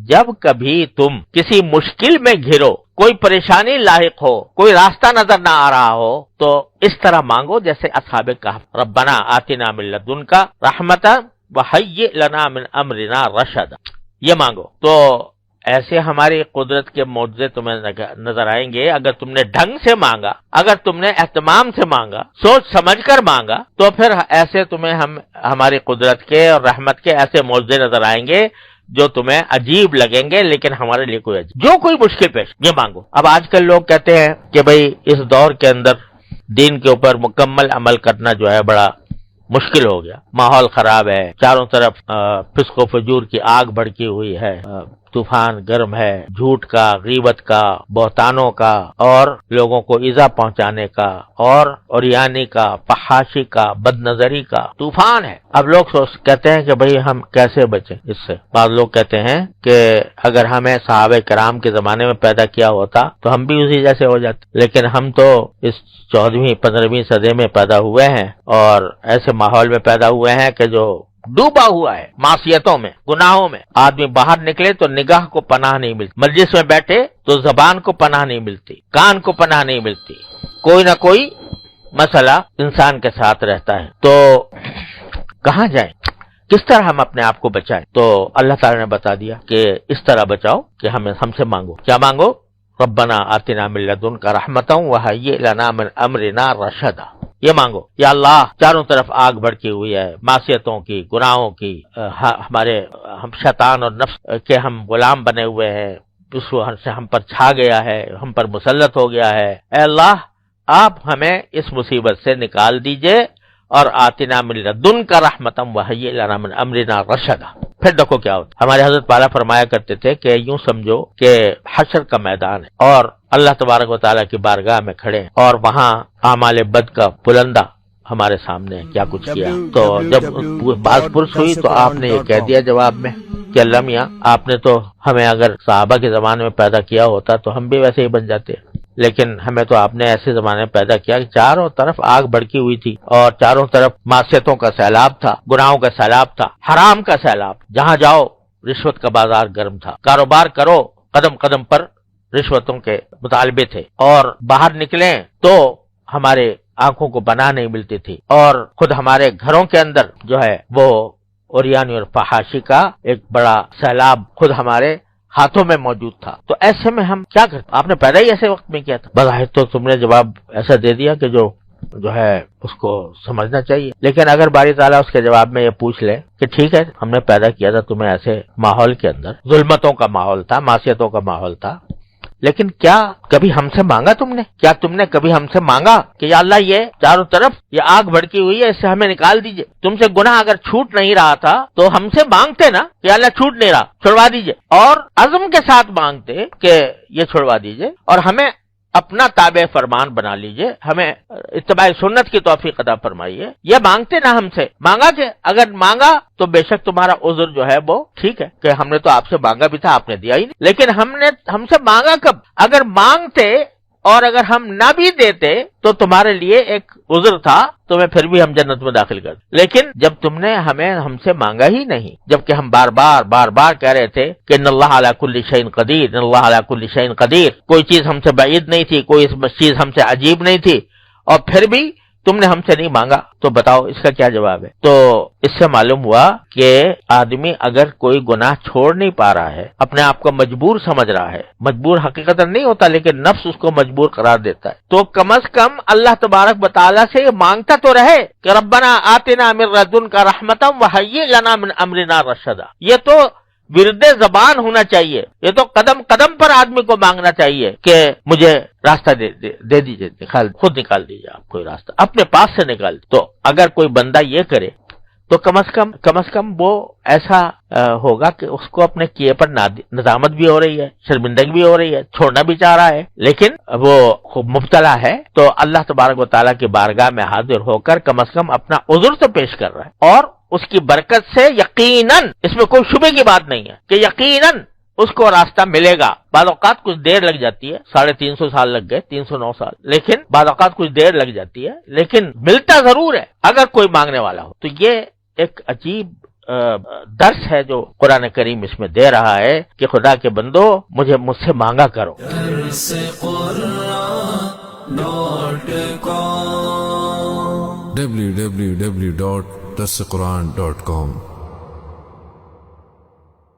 جب کبھی تم کسی مشکل میں گھرو، کوئی پریشانی لاحق ہو، کوئی راستہ نظر نہ آ رہا ہو، تو اس طرح مانگو جیسے اصحاب کہف، ربنا آتنا من لدنک رحمۃ وہیئ لنا من امرنا رشدا، یہ مانگو۔ تو ایسے ہماری قدرت کے معجزے تمہیں نظر آئیں گے اگر تم نے ڈھنگ سے مانگا، اگر تم نے اہتمام سے مانگا، سوچ سمجھ کر مانگا، تو پھر ایسے تمہیں ہماری قدرت کے اور رحمت کے ایسے معجزے نظر آئیں گے جو تمہیں عجیب لگیں گے، لیکن ہمارے لیے کوئی عجیب، جو کوئی مشکل پیش یہ مانگو۔ اب آج کل لوگ کہتے ہیں کہ بھئی اس دور کے اندر دین کے اوپر مکمل عمل کرنا جو ہے بڑا مشکل ہو گیا، ماحول خراب ہے، چاروں طرف فسق و فجور کی آگ بھڑکی ہوئی ہے، طوفان گرم ہے، جھوٹ کا، غیبت کا، بہتانوں کا، اور لوگوں کو ایذا پہنچانے کا، اور اوریانی کا، فحاشی کا، بد نظری کا طوفان ہے۔ اب لوگ کہتے ہیں کہ بھئی ہم کیسے بچیں اس سے۔ بعض لوگ کہتے ہیں کہ اگر ہمیں صحابہ کرام کے زمانے میں پیدا کیا ہوتا تو ہم بھی اسی جیسے ہو جاتے، لیکن ہم تو اس 14ویں 15ویں صدی میں پیدا ہوئے ہیں، اور ایسے ماحول میں پیدا ہوئے ہیں کہ جو ڈوبا ہوا ہے معصیتوں میں، گناہوں میں۔ آدمی باہر نکلے تو نگاہ کو پناہ نہیں ملتی، مجلس میں بیٹھے تو زبان کو پناہ نہیں ملتی، کان کو پناہ نہیں ملتی، کوئی نہ کوئی مسئلہ انسان کے ساتھ رہتا ہے۔ تو کہاں جائیں، کس طرح ہم اپنے آپ کو بچائیں؟ تو اللہ تعالی نے بتا دیا کہ اس طرح بچاؤ کہ ہم سے مانگو۔ کیا مانگو؟ ربنا آتنا من لدنک رحمۃ وہیئ لنا من امرنا رشدا، یہ مانگو۔ یا اللہ، چاروں طرف آگ بھڑکی ہوئی ہے معصیتوں کی، گناہوں کی، ہم شیطان اور نفس کے ہم غلام بنے ہوئے ہیں، اس سے ہم پر چھا گیا ہے، ہم پر مسلط ہو گیا ہے۔ اے اللہ، آپ ہمیں اس مصیبت سے نکال دیجئے، اور آتنا من لدنک رحمۃ وہیئ لنا من امرنا رشدا۔ پھر دیکھو کیا ہوتا۔ ہمارے حضرت پالا فرمایا کرتے تھے کہ یوں سمجھو کہ حشر کا میدان ہے، اور اللہ تبارک و تعالیٰ کی بارگاہ میں کھڑے ہیں، اور وہاں اعمال بد کا پلندہ ہمارے سامنے ہے، کیا کچھ کیا۔ تو جب بات پرس ہوئی تو آپ نے یہ کہہ دیا جواب میں کہ اللہ میاں، آپ نے تو ہمیں اگر صحابہ کے زمانے میں پیدا کیا ہوتا تو ہم بھی ویسے ہی بن جاتے، لیکن ہمیں تو آپ نے ایسے زمانے میں پیدا کیا کہ چاروں طرف آگ بھڑکی ہوئی تھی، اور چاروں طرف معصیتوں کا سیلاب تھا، گناہوں کا سیلاب تھا، حرام کا سیلاب، جہاں جاؤ رشوت کا بازار گرم تھا، کاروبار کرو قدم قدم پر رشوتوں کے مطالبے تھے، اور باہر نکلیں تو ہمارے آنکھوں کو پناہ نہیں ملتی تھی، اور خود ہمارے گھروں کے اندر جو ہے وہ اوریانی اور فحاشی کا ایک بڑا سیلاب خود ہمارے ہاتھوں میں موجود تھا۔ تو ایسے میں ہم کیا کرتے؟ آپ نے پیدا ہی ایسے وقت میں کیا تھا۔ بظاہر تو تم نے جواب ایسا دے دیا کہ جو ہے اس کو سمجھنا چاہیے، لیکن اگر باری تعالیٰ اس کے جواب میں یہ پوچھ لے کہ ٹھیک ہے، ہم نے پیدا کیا تھا تمہیں ایسے ماحول کے اندر، ظلمتوں کا ماحول تھا، معصیتوں کا ماحول تھا، لیکن کیا کبھی ہم سے مانگا تم نے؟ کیا تم نے کبھی ہم سے مانگا کہ یا اللہ، یہ چاروں طرف یہ آگ بھڑکی ہوئی ہے، اس سے ہمیں نکال دیجئے؟ تم سے گناہ اگر چھوٹ نہیں رہا تھا تو ہم سے مانگتے نا کہ یا اللہ چھوٹ نہیں رہا، چھڑوا دیجئے، اور عزم کے ساتھ مانگتے کہ یہ چھڑوا دیجئے، اور ہمیں اپنا تابع فرمان بنا لیجئے، ہمیں اتباع سنت کی توفیق عطا فرمائیے۔ یہ مانگتے نا ہم سے، مانگا کہ اگر مانگا تو بے شک تمہارا عذر جو ہے وہ ٹھیک ہے کہ ہم نے تو آپ سے مانگا بھی تھا، آپ نے دیا ہی نہیں، لیکن ہم سے مانگا کب؟ اگر مانگتے اور اگر ہم نہ بھی دیتے تو تمہارے لیے ایک عذر تھا، تمہیں پھر بھی ہم جنت میں داخل کر دیں، لیکن جب تم نے ہم سے مانگا ہی نہیں، جبکہ ہم بار بار کہہ رہے تھے کہ ان اللہ علی کل شیء قدیر، ان اللہ علی کل شیء قدیر، کوئی چیز ہم سے بعید نہیں تھی، کوئی چیز ہم سے عجیب نہیں تھی، اور پھر بھی تم نے ہم سے نہیں مانگا، تو بتاؤ اس کا کیا جواب ہے؟ تو اس سے معلوم ہوا کہ آدمی اگر کوئی گناہ چھوڑ نہیں پا رہا ہے، اپنے آپ کو مجبور سمجھ رہا ہے، مجبور حقیقت نہیں ہوتا لیکن نفس اس کو مجبور قرار دیتا ہے، تو کم از کم اللہ تبارک و تعالیٰ سے یہ مانگتا تو رہے کہ ربنا آتنا من لدنک رحمۃ وہیئ لنا من امرنا رشدا۔ یہ تو ورد زبان ہونا چاہیے، یہ تو قدم قدم پر آدمی کو مانگنا چاہیے کہ مجھے راستہ دے دیجئے، خود نکال دیجئے، آپ کوئی راستہ اپنے پاس سے نکال دیجئے۔ تو اگر کوئی بندہ یہ کرے تو کم از کم وہ ایسا ہوگا کہ اس کو اپنے کیے پر ندامت بھی ہو رہی ہے، شرمندگی بھی ہو رہی ہے، چھوڑنا بھی چاہ رہا ہے، لیکن وہ خوب مبتلا ہے، تو اللہ تبارک و تعالیٰ کی بارگاہ میں حاضر ہو کر کم از کم اپنا عذر تو پیش کر رہا ہے، اور اس کی برکت سے یقیناً، اس میں کوئی شبے کی بات نہیں ہے کہ یقیناً اس کو راستہ ملے گا۔ بعض اوقات کچھ دیر لگ جاتی ہے، 350 سال لگ گئے، 309 سال، لیکن بعض اوقات کچھ دیر لگ جاتی ہے، لیکن ملتا ضرور ہے اگر کوئی مانگنے والا ہو۔ تو یہ ایک عجیب درس ہے جو قرآن کریم اس میں دے رہا ہے کہ خدا کے بندو مجھ سے مانگا کرو. www.darsequran.com